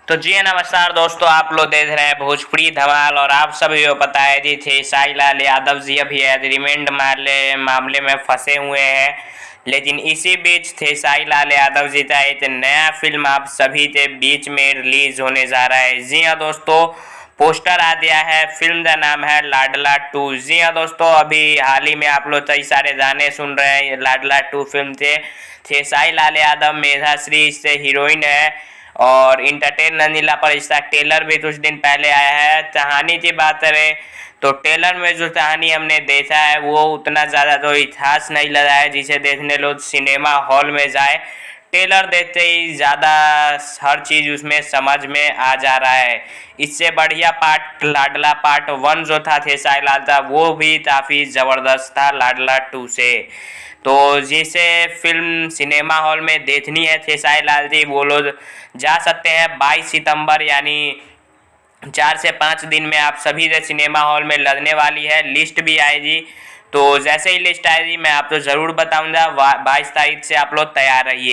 तो जी नमस्कार दोस्तों, आप लोग देख रहे हैं भोजपुरी धमाल। और आप सभी को पता है जी थे साई लाल यादव जी अभी रिमांड मामले में फंसे हुए हैं। लेकिन इसी बीच थे साई लाल यादव जी का एक नया फिल्म आप सभी के बीच में रिलीज होने जा रहा है। जी हाँ दोस्तों, पोस्टर आ गया है। फिल्म का नाम है लाडला 2। जी हाँ दोस्तों, अभी हाल ही में आप लोग कई सारे गाने सुन रहे हैं लाडला 2 फिल्म थे साई लाल यादव, मेधाश्री इससे हीरोइन है। और इंटरटेन नंदीला पर इसका ट्रेलर भी कुछ दिन पहले आया है। कहानी की बात करें तो ट्रेलर में जो कहानी हमने देखा है वो उतना ज़्यादा तो खास नहीं लगा है जिसे देखने लोग सिनेमा हॉल में जाए। ट्रेलर देखते ही ज़्यादा हर चीज़ उसमें समझ में आ जा रहा है। इससे बढ़िया पार्ट लाडला पार्ट 1 जो था खेसारी लाल था वो भी काफ़ी ज़बरदस्त था लाडला 2 से। तो जिसे फिल्म सिनेमा हॉल में देखनी है खेसारी लाल जी, वो लोग जा सकते हैं 22 सितंबर, यानी 4 से 5 दिन में आप सभी से सिनेमा हॉल में लगने वाली है। लिस्ट भी आएगी, तो जैसे ही लिस्ट आएगी मैं आपको ज़रूर बताऊंगा। 22 तारीख से आप लोग तैयार रहिए।